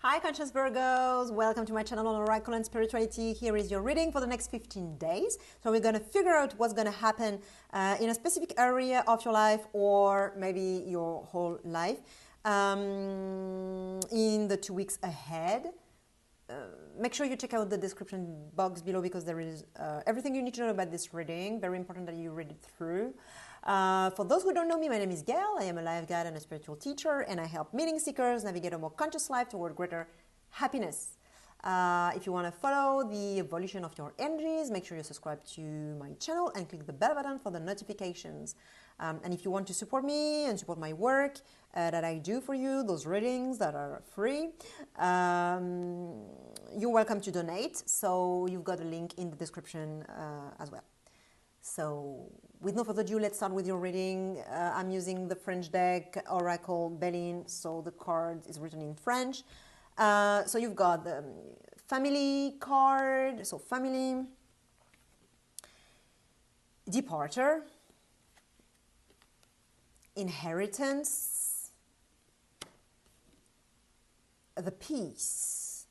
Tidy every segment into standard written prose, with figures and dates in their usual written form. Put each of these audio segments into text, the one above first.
Hi conscious Virgos, welcome to my channel on Oracle and Spirituality. Here is your reading for the next 15 days. So we're going to figure out what's going to happen in a specific area of your life or maybe your whole life in the 2 weeks ahead. Make sure you check out the description box below because there is everything you need to know about this reading. Very important that you read it through. For those who don't know me, my name is Gail. I am a life guide and a spiritual teacher, and I help meaning seekers navigate a more conscious life toward greater happiness. If you want to follow the evolution of your energies, make sure you subscribe to my channel and click the bell button for the notifications. And if you want to support me and support my work that I do for you, those readings that are free, you're welcome to donate. So you've got a link in the description as well. So with no further ado, let's start with your reading. I'm using the French deck, Oracle Belline, so the card is written in French. So you've got the family card, so family, departure, inheritance, the peace,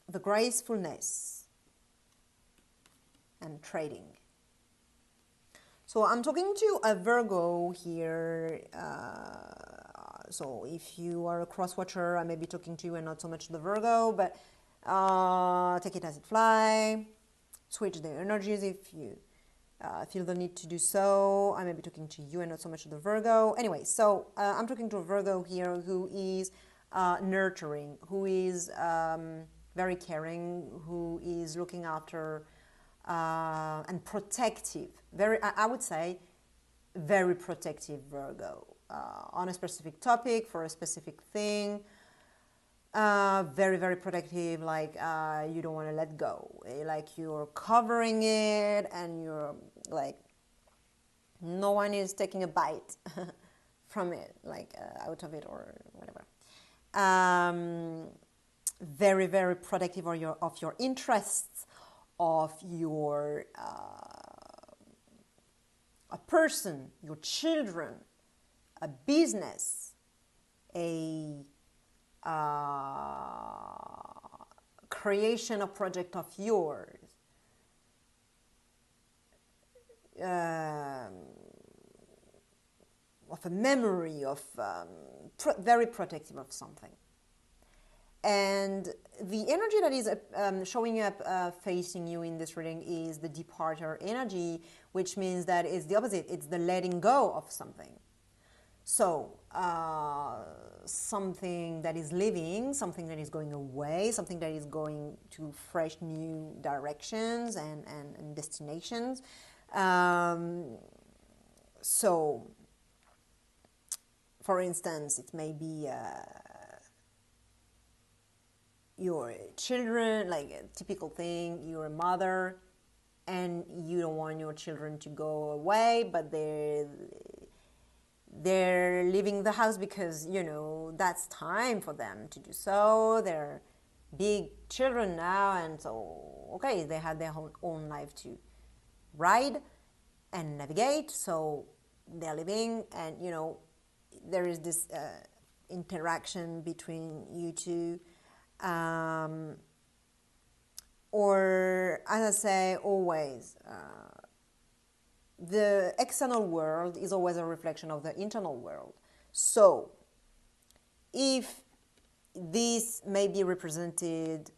the gracefulness, and trading. So I'm talking to a Virgo here. So if you are a cross watcher, I may be talking to you and not so much the Virgo, but take it as it fly. Switch the energies if you feel the need to do so. I may be talking to you and not so much the Virgo. Anyway, so I'm talking to a Virgo here who is nurturing, who is very caring, who is looking after and protective, I would say, very protective Virgo on a specific topic, for a specific thing, very, very protective, like you don't want to let go, like you're covering it and you're like, no one is taking a bite from it, like out of it or whatever. Very, very protective of your interests, of your a person, your children, a business, a creation or project of yours, of a memory, of very protective of something. And the energy that is showing up facing you in this reading is the departure energy, which means that it's the opposite. It's the letting go of something. So something that is leaving, something that is going away, something that is going to fresh new directions and destinations. So, for instance, it may be your children, like a typical thing, you're a mother and you don't want your children to go away, but they're leaving the house because, you know, that's time for them to do so. They're big children now, and so, okay, they have their own life to ride and navigate, so they're leaving, and, you know, there is this interaction between you two. Or, as I say, always, the external world is always a reflection of the internal world. So, if this may be represented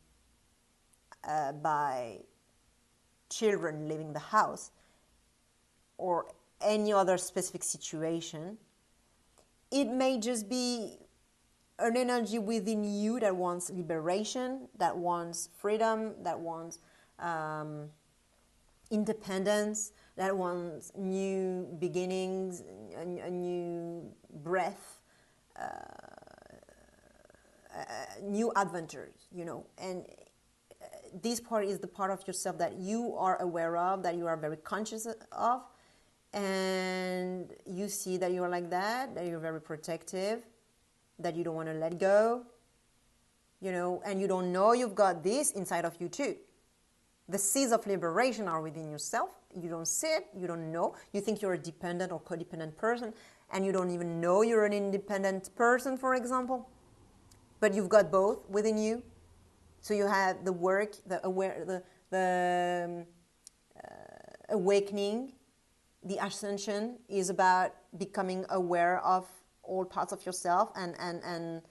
by children leaving the house or any other specific situation, it may just be an energy within you that wants liberation, that wants freedom, that wants independence, that wants new beginnings, a new breath, new adventures, you know. And this part is the part of yourself that you are aware of, that you are very conscious of, and you see that you are like that you're very protective, that you don't want to let go, you know, and you don't know you've got this inside of you too. The seeds of liberation are within yourself. You don't see it, you don't know. You think you're a dependent or codependent person, and you don't even know you're an independent person, for example. but you've got both within you. So you have the work, the awakening. The ascension is about becoming aware of all parts of yourself and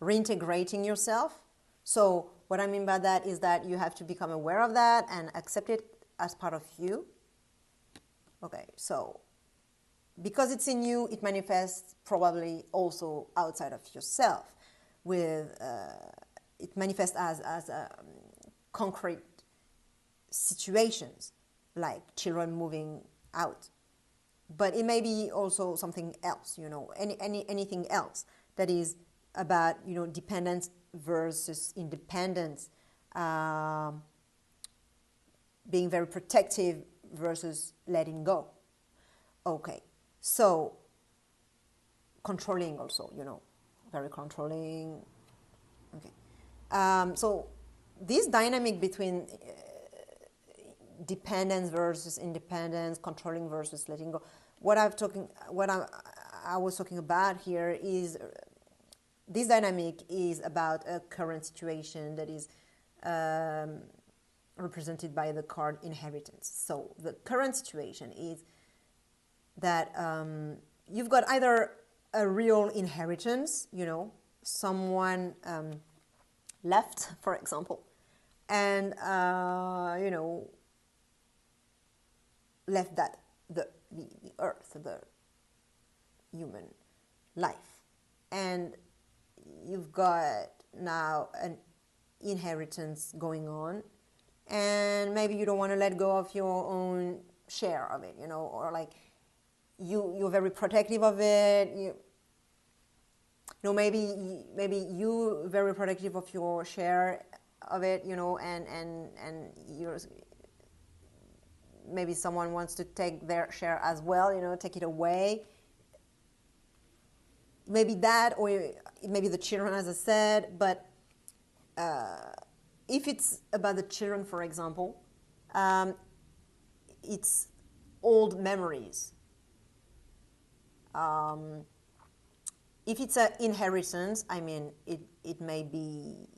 reintegrating yourself. So what I mean by that is that you have to become aware of that and accept it as part of you. Okay, so because it's in you, it manifests probably also outside of yourself. With it manifests as concrete situations, like children moving out. But it may be also something else, anything else that is about, dependence versus independence, being very protective versus letting go. Okay, so controlling also, very controlling. Okay, so this dynamic between dependence versus independence, controlling versus letting go. What I was talking about here is this dynamic is about a current situation that is represented by the card inheritance. So the current situation is that you've got either a real inheritance, someone left, for example, and left that the earth, the human life, and you've got now an inheritance going on, and maybe you don't want to let go of your own share of it, or like you're very protective of it. Maybe you very protective of your share of it, and you're, maybe someone wants to take their share as well, take it away. Maybe that, or it may be the children, as I said. But if it's about the children, for example, it's old memories. If it's an inheritance, it may be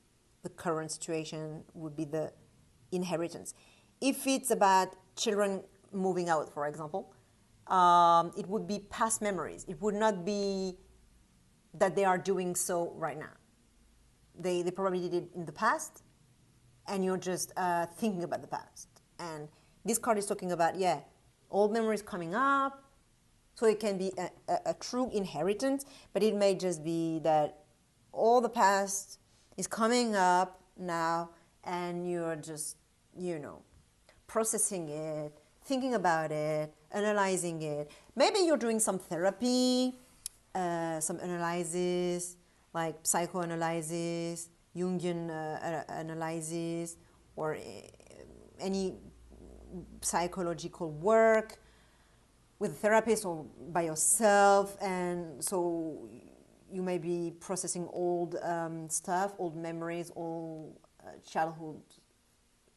the current situation would be the inheritance. If it's about children moving out, for example, it would be past memories. It would not be that they are doing so right now. They probably did it in the past, and you're just thinking about the past. And this card is talking about, old memories coming up. So it can be a true inheritance, but it may just be that all the past is coming up now, and you're just, processing it, thinking about it, analyzing it. Maybe you're doing some therapy, some analysis, like psychoanalysis, Jungian analysis, or any psychological work with a therapist or by yourself. And so you may be processing old stuff, old memories, old childhood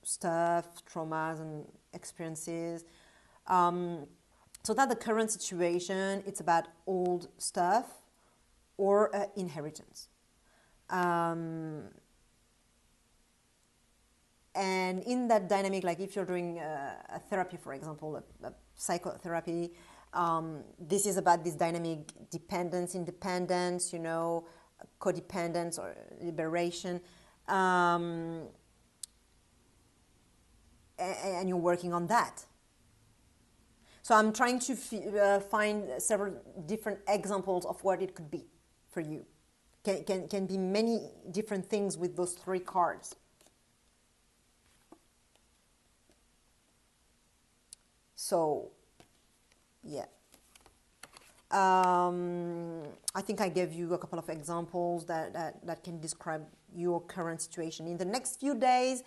stuff, traumas and experiences. So that the current situation, it's about old stuff or inheritance. And in that dynamic, like if you're doing a therapy, for example, a psychotherapy, this is about this dynamic dependence, independence, codependence or liberation. And you're working on that. So I'm trying to find several different examples of what it could be for you. Can be many different things with those three cards. So, I think I gave you a couple of examples that can describe your current situation. In the next few days,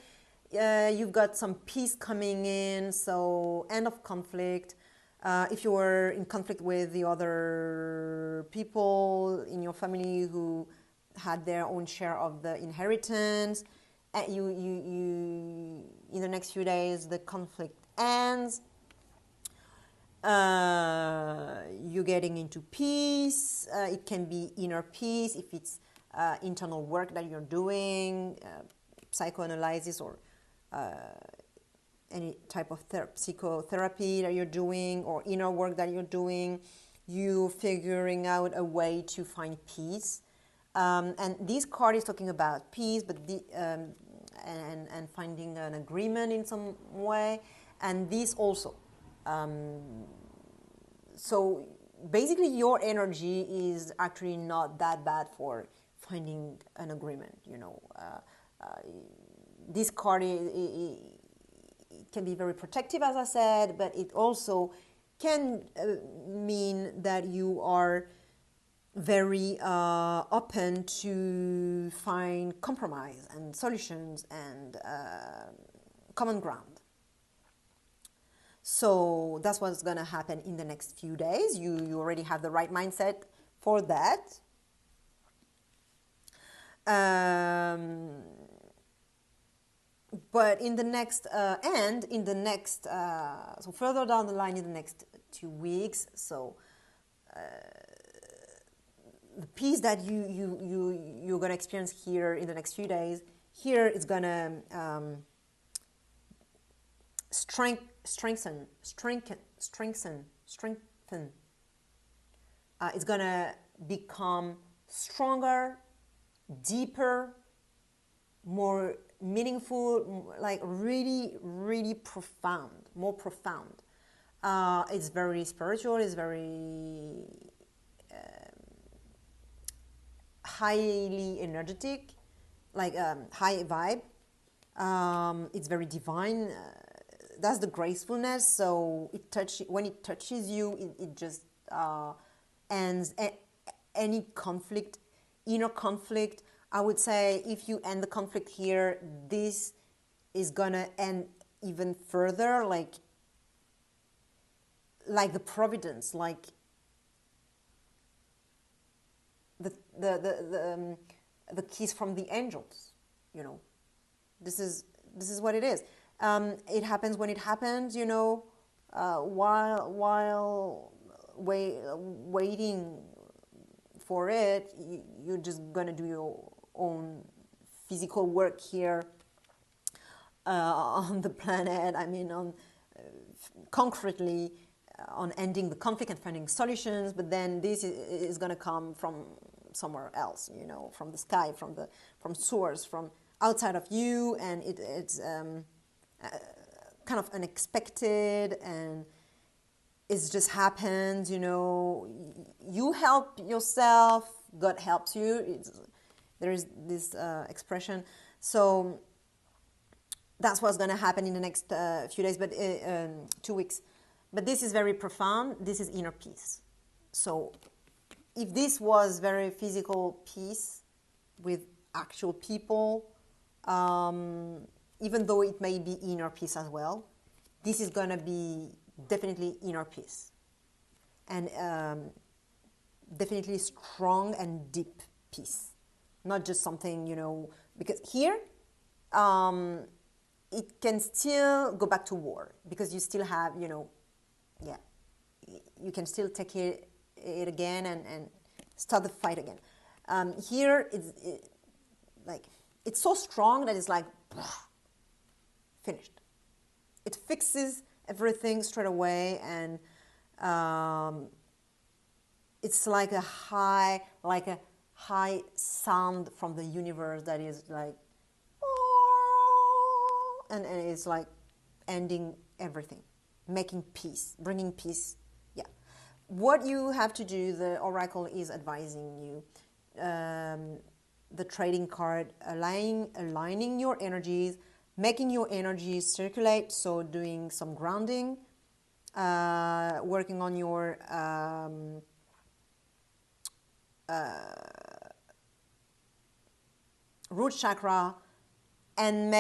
you've got some peace coming in, so end of conflict. If you were in conflict with the other people in your family who had their own share of the inheritance, you in the next few days the conflict ends. You're getting into peace. It can be inner peace if it's internal work that you're doing, psychoanalysis or any type of psychotherapy that you're doing, or inner work that you're doing. You figuring out a way to find peace. And this card is talking about peace, but and finding an agreement in some way. And this also. So basically your energy is actually not that bad for finding an agreement, you know. This card it can be very protective, as I said, but it also can mean that you are very open to find compromise and solutions and common ground. So that's what's going to happen in the next few days. You already have the right mindset for that. But in the next so further down the line in the next 2 weeks, so the peace that you're going to experience here in the next few days, here is going to strengthen. It's going to become stronger, deeper, more meaningful, like really, really profound, more profound. It's very spiritual, it's very highly energetic, like high vibe. It's very divine. That's the gracefulness. So when it touches you, it just ends any conflict, inner conflict. I would say if you end the conflict here, this is gonna end even further, like the providence, like the kiss from the angels. You know, this is what it is. It happens when it happens, you know, while waiting for it, you're just gonna do your own physical work here on the planet. I mean, on concretely on ending the conflict and finding solutions. But then this is gonna come from somewhere else, you know, from the sky, from source, from outside of you, and it's kind of unexpected, and it just happens, you know. You help yourself, God helps you. There is this expression. So that's what's going to happen in the next few days, but 2 weeks. But this is very profound. This is inner peace. So if this was very physical peace with actual people, even though it may be inner peace as well, this is going to be definitely inner peace. And definitely strong and deep peace. Not just something, you know, because here it can still go back to war, because you still have, you know, yeah, you can still take it again and start the fight again. Here it's so strong that it's like finished. It fixes everything straight away, and it's like a high sound from the universe that is like, and it's like ending everything, making peace, bringing peace. Yeah. What you have to do, the oracle is advising you, the trading card, aligning your energies, making your energies circulate, so doing some grounding, working on your root chakra, and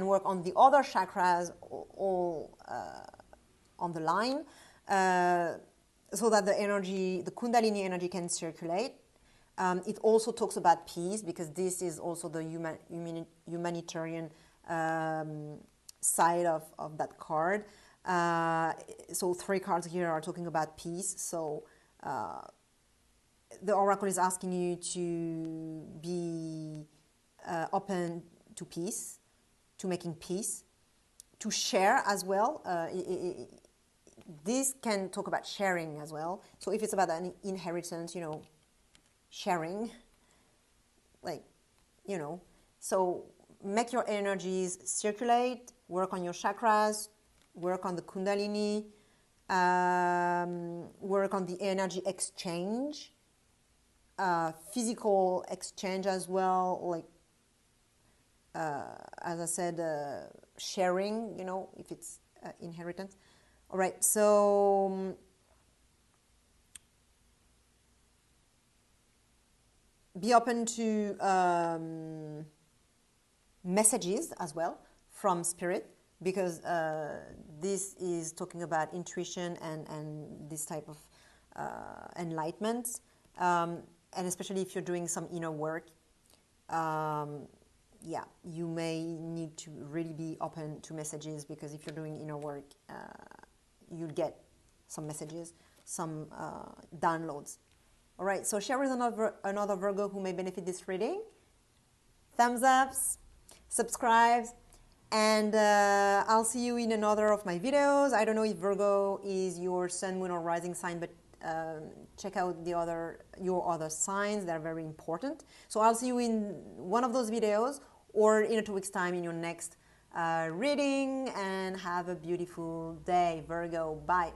work on the other chakras all on the line, so that the Kundalini energy can circulate. It also talks about peace, because this is also the humanitarian side of that card. So 3 cards here are talking about peace. So the oracle is asking you to be open to peace, to making peace, to share as well. This can talk about sharing as well. So if it's about an inheritance, you know, sharing, like, you know, so make your energies circulate, work on your chakras, work on the kundalini, work on the energy exchange, physical exchange as well, like, as I said, sharing, you know, if it's inheritance. All right, so be open to messages as well from spirit, because this is talking about intuition and this type of enlightenment, and especially if you're doing some inner work. Yeah, you may need to really be open to messages, because if you're doing inner work, you'll get some messages, some downloads. All right, so share with another Virgo who may benefit this reading. Thumbs ups, subscribe, and I'll see you in another of my videos. I don't know if Virgo is your sun, moon, or rising sign, but check out your other signs. They're very important. So I'll see you in one of those videos, or in 2 weeks' time in your next reading, and have a beautiful day, Virgo. Bye.